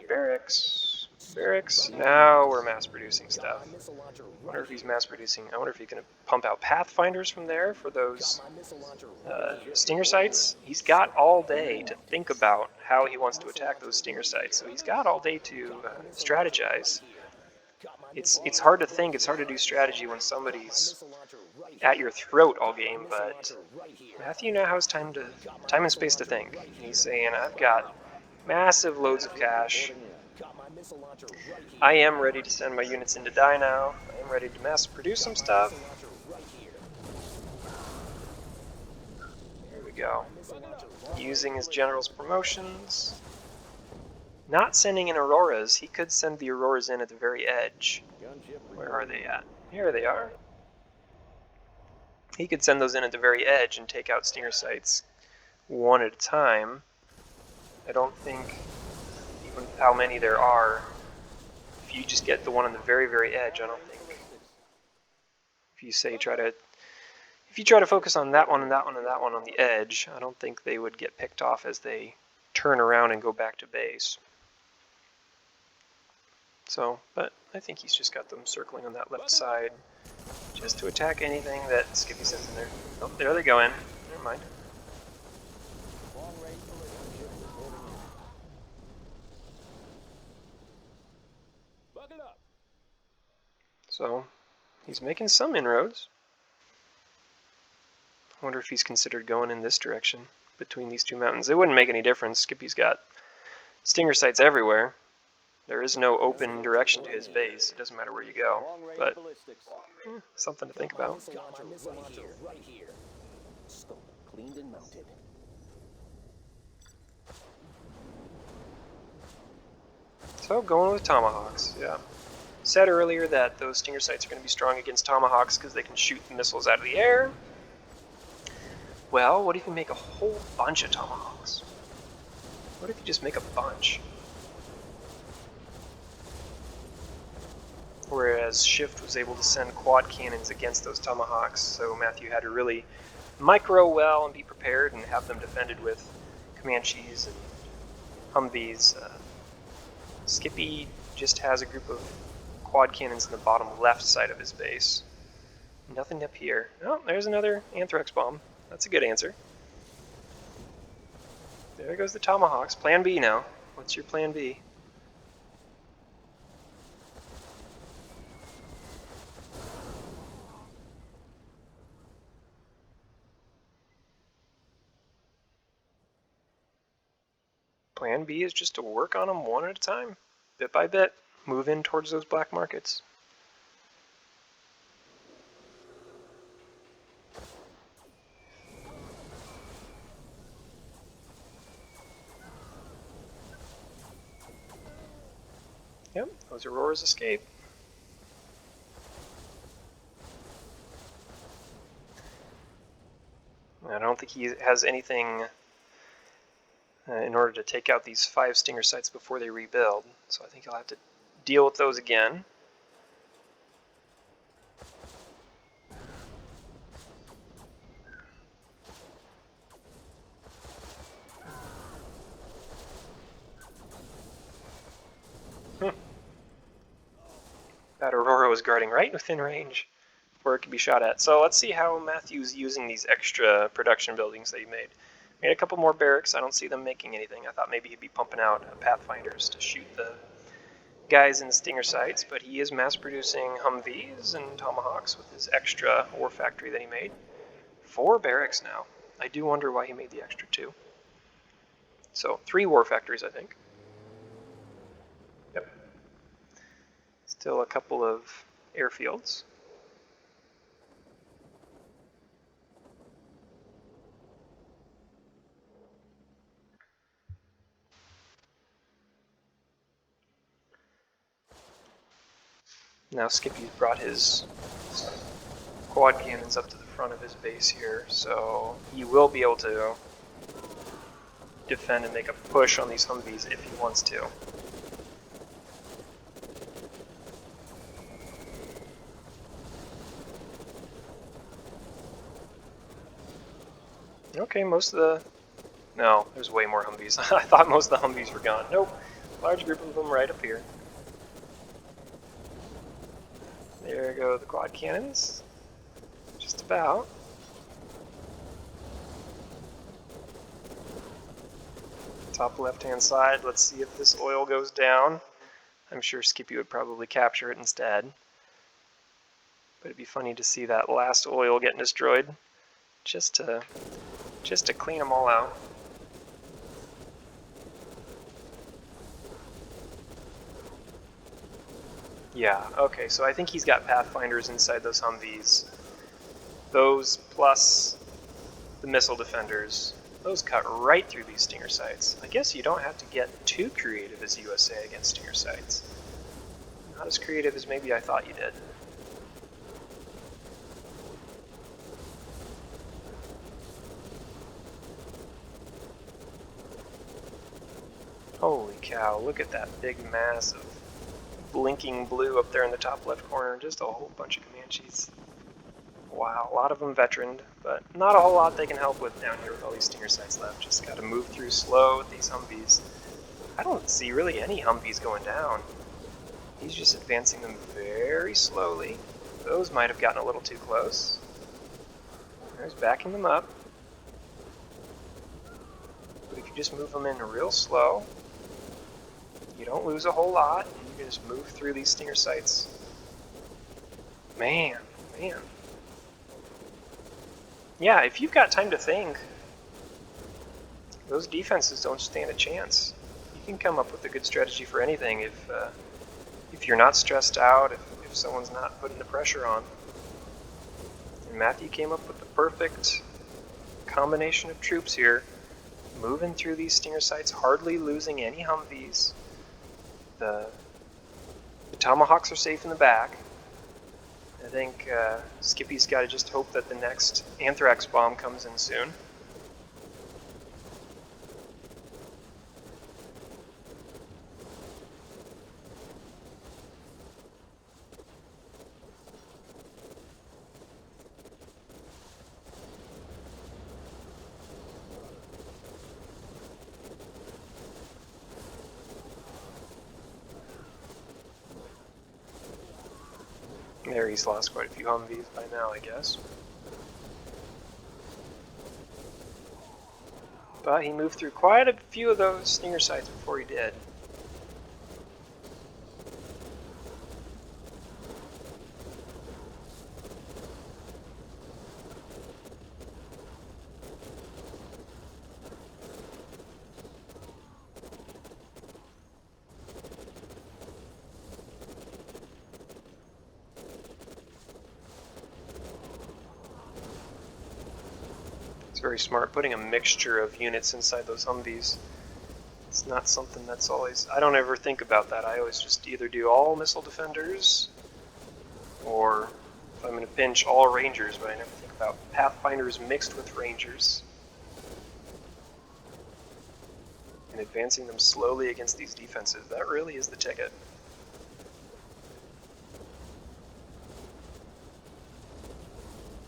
barracks. Barracks. Now we're mass producing stuff. I wonder if he's mass producing. I wonder if he can pump out Pathfinders from there for those stinger sites. He's got all day to think about how he wants to attack those stinger sites. So he's got all day to strategize. It's hard to think. It's hard to do strategy when somebody's at your throat all game, but Matthew now has time and space to think. And he's saying, I've got massive loads of cash. I am ready to send my units in to die now. I am ready to mass produce some stuff. Here we go. Using his general's promotions. Not sending in Auroras. He could send the Auroras in at the very edge. Where are they at? Here they are. He could send those in at the very edge and take out stinger sites one at a time. I don't think, even how many there are, if you just get the one on the very, very edge, I don't think, if you try to focus on that one and that one and that one on the edge, I don't think they would get picked off as they turn around and go back to base. So, but I think he's just got them circling on that left side just to attack anything that Skippy sends in there. Oh, there they go in. Never mind. So, he's making some inroads. I wonder if he's considered going in this direction between these two mountains. It wouldn't make any difference. Skippy's got stinger sites everywhere. There is no open direction to his base. It doesn't matter where you go. But something to think about. So going with Tomahawks, yeah. Said earlier that those stinger sites are going to be strong against Tomahawks because they can shoot missiles out of the air. Well, what if you make a whole bunch of Tomahawks? What if you just make a bunch? Whereas Shift was able to send quad cannons against those Tomahawks, so Matthew had to really micro well and be prepared and have them defended with Comanches and Humvees. Skippy just has a group of quad cannons in the bottom left side of his base. Nothing up here. Oh, there's another Anthrax bomb. That's a good answer. There goes the Tomahawks. Plan B now. What's your plan B? Plan B is just to work on them one at a time, bit by bit, move in towards those black markets. Yep, those Auroras escape. I don't think he has anything in order to take out these 5 stinger sites before they rebuild. So I think I'll have to deal with those again. That Aurora was guarding right within range where it could be shot at. So let's see how Matthew's using these extra production buildings that he made. Made a couple more barracks. I don't see them making anything. I thought maybe he'd be pumping out Pathfinders to shoot the guys in stinger sites, but he is mass producing Humvees and Tomahawks with his extra war factory that he made. 4 barracks now. I do wonder why he made the extra 2. So 3 war factories, I think. Yep. Still a couple of airfields. Now Skippy's brought his quad cannons up to the front of his base here, so he will be able to defend and make a push on these Humvees if he wants to. Okay, most of the... No, there's way more Humvees. I thought most of the Humvees were gone. Nope, large group of them right up here. There go the quad cannons. Just about. Top left-hand side, let's see if this oil goes down. I'm sure Skippy would probably capture it instead. But it'd be funny to see that last oil getting destroyed. Just to clean them all out. Yeah, okay, so I think he's got Pathfinders inside those Humvees. Those plus the missile defenders, those cut right through these stinger sites. I guess you don't have to get too creative as USA against stinger sites. Not as creative as maybe I thought you did. Holy cow, look at that big mass of blinking blue up there in the top left corner. Just a whole bunch of Comanches. Wow, a lot of them veteraned, but not a whole lot they can help with down here with all these stinger sites left. Just gotta move through slow with these Humvees. I don't see really any Humvees going down. He's just advancing them very slowly. Those might have gotten a little too close. There's backing them up. But if you just move them in real slow, you don't lose a whole lot, and you can just move through these stinger sites. Man. Yeah, if you've got time to think, those defenses don't stand a chance. You can come up with a good strategy for anything if you're not stressed out, if someone's not putting the pressure on. And Matthew came up with the perfect combination of troops here, moving through these stinger sites, hardly losing any Humvees. The Tomahawks are safe in the back. I think Skippy's got to just hope that the next anthrax bomb comes in soon. There, he's lost quite a few Humvees by now, I guess. But he moved through quite a few of those stinger sites before he did. It's very smart putting a mixture of units inside those Humvees. It's not something that's always... I don't ever think about that. I always just either do all missile defenders, or if I'm in a pinch, all rangers, but I never think about Pathfinders mixed with rangers. and advancing them slowly against these defenses. That really is the ticket.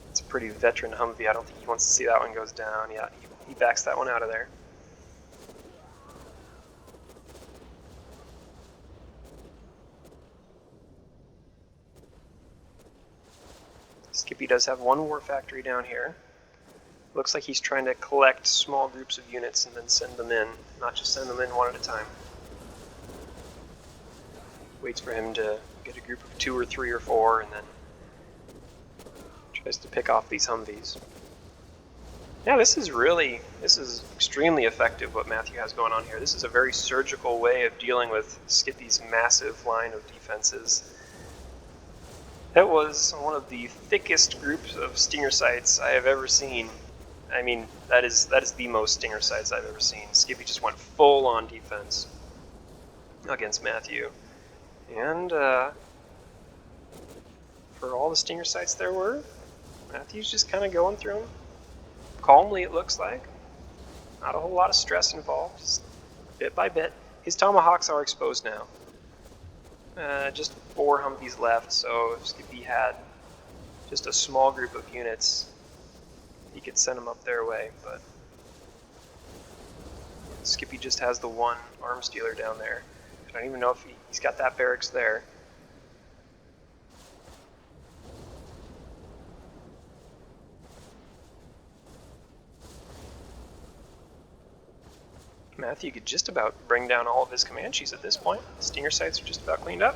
It's a pretty veteran Humvee. I don't think he wants to see that one goes down. Yeah, he backs that one out of there. Skippy does have one war factory down here. Looks like he's trying to collect small groups of units and then send them in, not just send them in one at a time. Waits for him to get a group of 2 or 3 or 4 and then tries to pick off these Humvees. Yeah, this is extremely effective what Matthew has going on here. This is a very surgical way of dealing with Skippy's massive line of defenses. That was one of the thickest groups of stinger sights I have ever seen. I mean, that is the most stinger sights I've ever seen. Skippy just went full on defense against Matthew. And for all the stinger sights there were, Matthew's just kind of going through them. Calmly, it looks like. Not a whole lot of stress involved, just bit by bit. His tomahawks are exposed now. Just 4 Humvees left, so if Skippy had just a small group of units, he could send them up their way, but Skippy just has the one arms dealer down there. I don't even know if he's got that barracks there. Matthew could just about bring down all of his Comanches at this point. The stinger sights are just about cleaned up.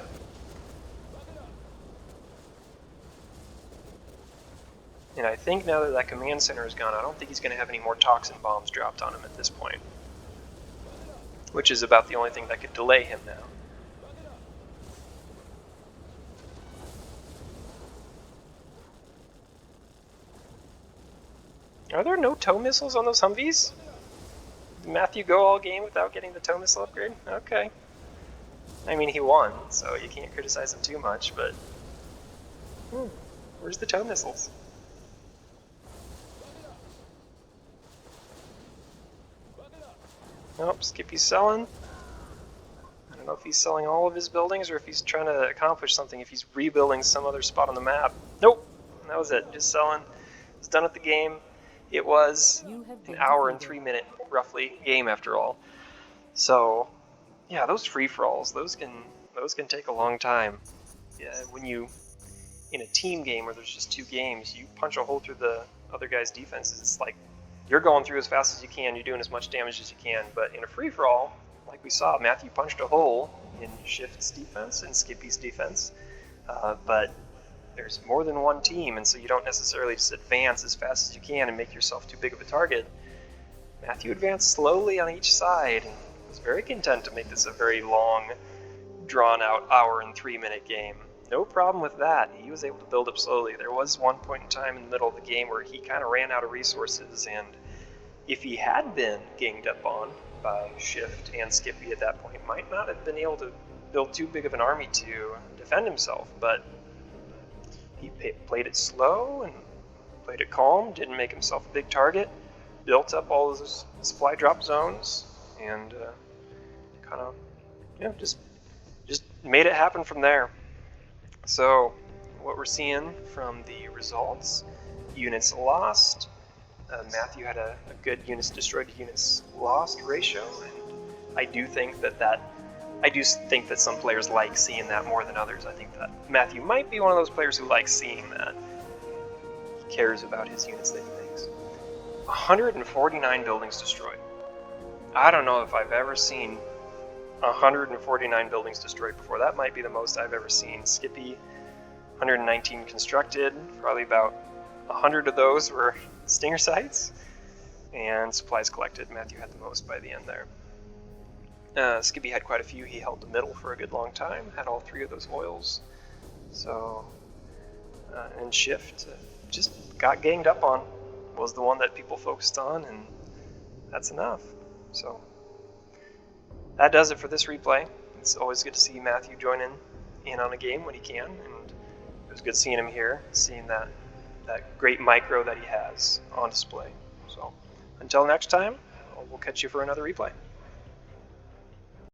And I think now that that command center is gone, I don't think he's going to have any more toxin bombs dropped on him at this point. Which is about the only thing that could delay him now. Are there no tow missiles on those Humvees? Did Matthew go all game without getting the tow missile upgrade? Okay. I mean, he won, so you can't criticize him too much, but... where's the tow missiles? Nope, Skippy's selling. I don't know if he's selling all of his buildings or if he's trying to accomplish something, if he's rebuilding some other spot on the map. Nope, that was it, just selling. He's done with the game. It was an hour and 3 minute, roughly, game after all. So, yeah, those free-for-alls, those can take a long time. Yeah, when you, in a team game where there's just 2 games, you punch a hole through the other guy's defenses. It's like, you're going through as fast as you can, you're doing as much damage as you can, but in a free-for-all, like we saw, Matthew punched a hole in Shift's defense and Skippy's defense, but there's more than one team, and so you don't necessarily just advance as fast as you can and make yourself too big of a target. Matthew advanced slowly on each side and was very content to make this a very long, drawn-out hour and 3 minute game. No problem with that. He was able to build up slowly. There was one point in time in the middle of the game where he kind of ran out of resources, and if he had been ganged up on by Shift and Skippy at that point, might not have been able to build too big of an army to defend himself, but he played it slow and played it calm, didn't make himself a big target, built up all those supply drop zones, and kind of, just made it happen from there. So, what we're seeing from the results, units lost, Matthew had a good units destroyed to units lost ratio, and I do think that some players like seeing that more than others. I think that Matthew might be one of those players who likes seeing that. He cares about his units that he makes. 149 buildings destroyed. I don't know if I've ever seen 149 buildings destroyed before. That might be the most I've ever seen. Skippy, 119 constructed, probably about 100 of those were stinger sights, and supplies collected. Matthew had the most by the end there. Skippy had quite a few. He held the middle for a good long time, had all 3 of those oils. So, and Shift just got ganged up on, was the one that people focused on, and that's enough. So, that does it for this replay. It's always good to see Matthew join in on a game when he can, and it was good seeing him here, seeing that great micro that he has on display. So, until next time, we'll catch you for another replay.